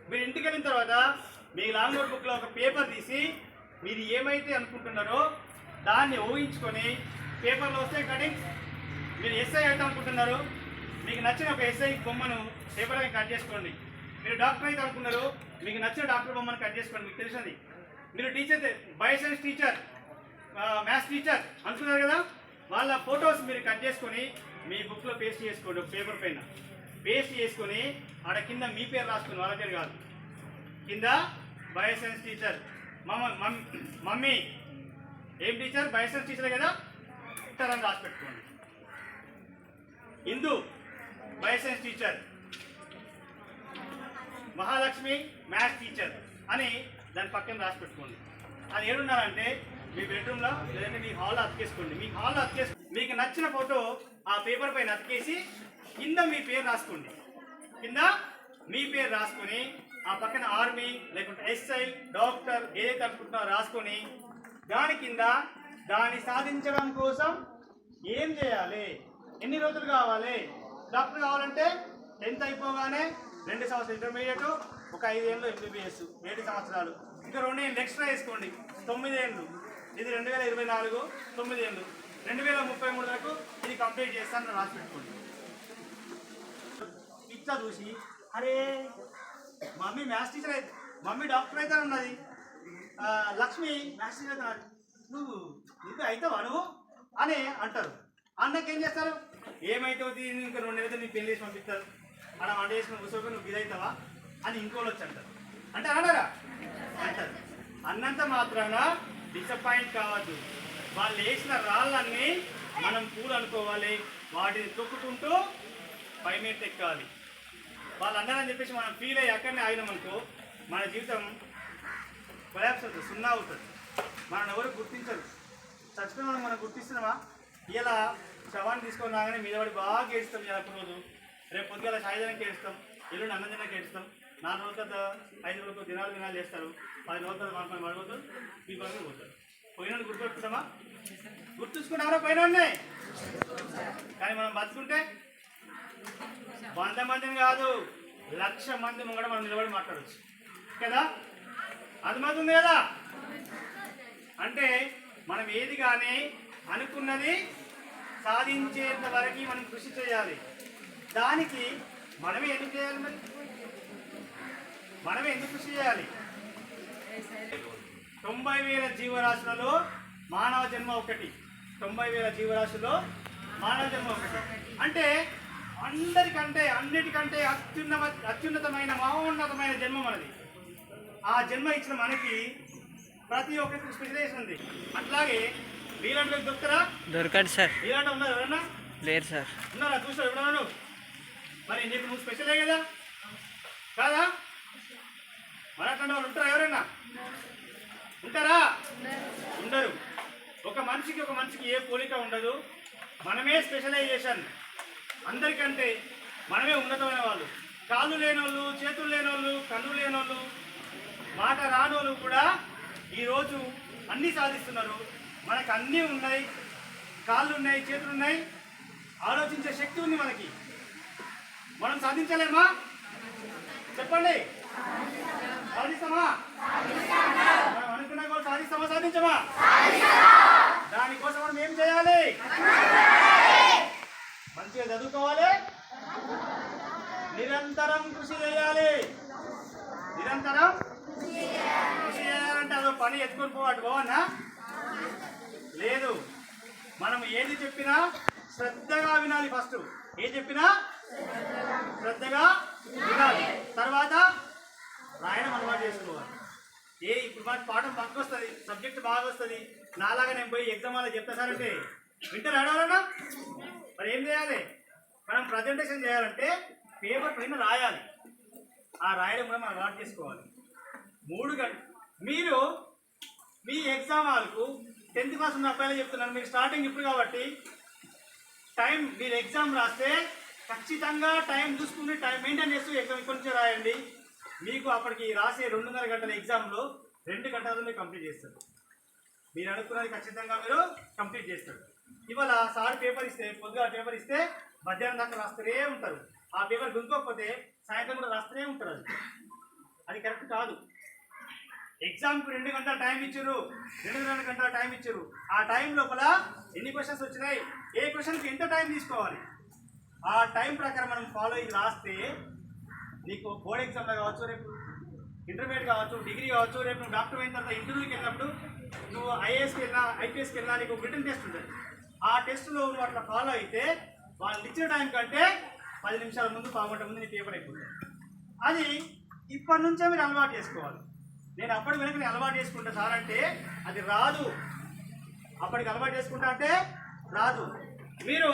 మీరు ఇంటికి వెళ్ళిన తర్వాత మీ లాంగ్ నోట్ బుక్లో ఒక పేపర్ తీసి మీరు ఏమైతే అనుకుంటున్నారో దాన్ని ఊహించుకొని పేపర్లో వస్తే కటింగ్స్ మీరు ఎస్ఐ అయితే అనుకుంటున్నారు మీకు నచ్చిన ఒక ఎస్ఐ బొమ్మను పేపర్ కట్ చేసుకోండి. మీరు డాక్టర్ అయితే అనుకున్నారు మీకు నచ్చిన డాక్టర్ బొమ్మను కట్ చేసుకోండి. మీకు తెలిసింది మీరు teacher bio science teacher maths teacher అనుకున్నారు కదా, వాళ్ళ ఫొటోస్ మీరు కట్ చేసుకొని మీ బుక్లో పేస్ట్ చేసుకోండి. పేపర్ పైన పేస్ట్ చేసుకొని ఆడ కింద మీ పేరు రాసుకుని వాళ్ళ పేరు కాదు, కింద బయో సైన్స్ టీచర్ మమ్మీ ఏం టీచర్ బయో సైన్స్ టీచరే కదా టీచర్ అని రాసి పెట్టుకోండి. Hindu bio science teacher, Mahalakshmi maths teacher అని దాని పక్కన రాసి పెట్టుకోండి. అది ఏడున్నారంటే మీ బెడ్రూమ్లో లేదంటే మీ హాల్లో అతికేసుకోండి. మీ హాల్లో మీకు నచ్చిన ఫోటో ఆ పేపర్ పైన అతికేసి కింద మీ పేరు రాసుకోండి. కింద మీ పేరు రాసుకొని ఆ పక్కన ఆర్మీ లేకుంటే ఎస్ఐ డాక్టర్ ఏదైతే అనుకుంటున్నారో రాసుకొని దాని కింద దాన్ని సాధించడం కోసం ఏం చేయాలి, ఎన్ని రోజులు కావాలి. డాక్టర్ కావాలంటే 10th అయిపోగానే 2 సంవత్సరాలు ఇంటర్మీడియట్, ఒక 5 ఏళ్ళు ఎంబీబీఎస్ 7 సంవత్సరాలు, ఇంకా 2 ఏళ్ళు ఎక్స్ట్రా వేసుకోండి 9 ఏళ్ళు. ఇది 2024 9 ఏళ్ళు, 2033 వరకు ఇది కంప్లీట్ చేస్తానని రాసి పెట్టుకోండి. ఇట్లా చూసి అరే మమ్మీ మ్యాథ్స్ టీచర్ అయితే మమ్మీ డాక్టర్ అయితే ఉన్నది, లక్ష్మి మ్యాథ్స్ టీచర్ అయితే నువ్వు అవుతావా నువ్వు అని అంటారు. అన్నకి ఏం చేస్తారు, ఏమైతే ఇంకా 2 నెలలు నీ పెళ్లి చేసి పంపిస్తారు, అలా వంట చేసుకుని కూర్చోక నువ్వు ఇది అవుతావా అని ఇంకోళ్ళు వచ్చి అంటారు. అంటే అన్నారా అంటారు. అన్నంత మాత్రాన డిసప్పాయింట్ కావద్దు. వాళ్ళు వేసిన రాళ్ళన్నీ మనం పూలు అనుకోవాలి, వాటిని తొక్కుకుంటూ పై మీద ఎక్కాలి. వాళ్ళు అన్నారని చెప్పేసి మనం ఫీల్ అయ్యి అక్కడనే ఆగినామనుకో మన జీవితం కొలాప్స్ అవుతుంది, సున్నా అవుతుంది. మనం ఎవరు గుర్తించరు. చచ్చిపోయిన మనం గుర్తిస్తున్నామా? ఇలా శవాన్ని తీసుకొని రాగానే మీద పడి బాగా ఏడుస్తాం. ఇలా రోజు రేపు పొద్దుగా సాయంత్రానికి ఏడుస్తాం, ఎల్లుండి అన్నజనకి ఏడుస్తాం, 4 రోజుల తర్వాత 5 రోజులకు దినాలు చేస్తారు, 10 రోజుల తర్వాత మనపై పడిపోతారు, మీ పని పోతారు. పోయిన గుర్తుపెట్టుకుంటామా? గుర్తుంచుకున్నారా పోయిన కానీ మనం బతుకుంటే 100 మందిని కాదు 1,00,000 మంది ముంగడ మనం నిలబడి మాట్లాడవచ్చు కదా. అర్థమవుతుంది కదా. అంటే మనం ఏది కానీ అనుకున్నది సాధించేంత వరకు మనం కృషి చేయాలి. దానికి మనమే ఎందుకు చేయాలి? మరి మనమే ఎందుకు కృషి చేయాలి? 90,000 జీవరాశులలో మానవ జన్మ ఒకటి. 90,000 జీవరాశుల్లో మానవ జన్మ ఒకటి. అంటే అందరికంటే అన్నిటికంటే అత్యున్నతమైన మహోన్నతమైన జన్మ మనది. ఆ జన్మ ఇచ్చిన మనకి ప్రతి ఒక్కరికి స్పెషలైజేషన్ ఉంది. అట్లాగే నీలాంటి దొరుకుతారా? దొరకదు సార్. నీలాంటి ఉన్నారు ఎవరన్నా? లేరు సార్. ఉన్నారా? చూసారు ఎవరన్నా? మరి నీకు నువ్వు స్పెషలే కదా కాదా? మన అట్లాంటి వాళ్ళు ఉంటారా? ఎవరైనా ఉంటారా? ఉండరు. ఒక మనిషికి ఏ పోలిక ఉండదు. మనమే స్పెషలైజేషన్. అందరికంటే మనమే ఉన్నతమైన వాళ్ళు. కాళ్ళు లేనోళ్ళు, చేతులు లేనోళ్ళు, కళ్ళు లేనోళ్ళు, మాట రానోళ్ళు కూడా ఈరోజు అన్నీ సాధిస్తున్నారు. మనకు అన్నీ ఉన్నాయి, కాళ్ళు ఉన్నాయి, చేతులు ఉన్నాయి, ఆలోచించే శక్తి ఉంది మనకి. మనం సాధించలేమా? చెప్పండి. సాధిస్తామా? మనం అనుకున్నా కూడా సాధిస్తామా? సాధించమా? దానికోసం మనం ఏం చేయాలి? మంచిగా చదువుకోవాలి, నిరంతరం కృషి చేయాలి. నిరంతరం కృషి చేయాలంటే అదో పని ఎత్తుకొని పోవాడు పోవన్నా లేదు. మనం ఏది చెప్పినా శ్రద్ధగా వినాలి. ఫస్ట్ ఏది చెప్పినా శ్రద్ధగా వినాలి, తర్వాత రాయడం అలవాటు చేసుకోవాలి. ఇప్పుడు మాకు పాఠం పక్క వస్తుంది, సబ్జెక్ట్ బాగా వస్తుంది, నాలాగా నేను పోయి ఎగ్జామ్ అలా చెప్తా సార్ అంటే వింటే రాయడాలన్నా మరి ఏం చేయాలి? మనం ప్రజెంటేషన్ చేయాలంటే పేపర్ పైన రాయాలి. ఆ రాయడం కూడా మనం అలవాటు చేసుకోవాలి. 3 గంటలు మీరు మీ ఎగ్జామ్ హాల్కు 10th క్లాస్ ఉన్న అబ్బాయిలు చెప్తున్నాను, మీకు స్టార్టింగ్ ఇప్పుడు కాబట్టి టైం మీరు ఎగ్జామ్ రాస్తే ఖచ్చితంగా టైం చూసుకుని టైం మెయింటైన్ చేస్తూ ఎగ్జామ్ ఇక్కడి నుంచి రాయండి. మీకు అప్పటికి రాసే 2.5 గంటల ఎగ్జామ్లో 2 గంటలు మీరు కంప్లీట్ చేస్తారు. మీరు అనుకున్నది ఖచ్చితంగా మీరు కంప్లీట్ చేస్తారు. ఇవాళ సార్ పేపర్ ఇస్తే పొద్దుగా పేపర్ ఇస్తే మధ్యాహ్నం దాకా రాస్తూనే ఉంటారు. ఆ పేపర్ గుంజుకోకపోతే సాయంత్రం కూడా రాస్తూనే ఉంటారు. అది అది కరెక్ట్ కాదు. ఎగ్జామ్కి 2 గంటల టైం ఇచ్చారు, 2 గంటల టైం ఇచ్చారు. ఆ టైం లోపల ఎన్ని క్వశ్చన్స్ వచ్చినాయి, ఏ క్వశ్చన్కి ఎంత టైం తీసుకోవాలి, ఆ టైం ప్రకారం మనం ఫాలో అయ్యి రాస్తే నీకు బోర్డ్ ఎగ్జామ్లో కావచ్చు, రేపు ఇంటర్మీడియట్ కావచ్చు, డిగ్రీ కావచ్చు, రేపు నువ్వు డాక్టర్ అయిన తర్వాత ఇంటర్వ్యూకి వెళ్ళినప్పుడు నువ్వు ఐఏఎస్కి వెళ్ళినా ఐపీఎస్కి వెళ్ళినా నీకు రిటర్న్ టెస్ట్ ఉంటుంది. ఆ టెస్ట్లో నువ్వు అట్లా ఫాలో అయితే వాళ్ళు ఇచ్చిన టైం కంటే 10 నిమిషాల ముందు, 1 గంట ముందు నీ పేపర్ అయిపోతుంది. అది ఇప్పటి నుంచే మీరు అలవాటు చేసుకోవాలి. నేను అప్పటి వెనక నేను అలవాటు చేసుకుంటా సార్ అంటే అది రాదు. అప్పటికి అలవాటు చేసుకుంటా అంటే రాదు. మీరు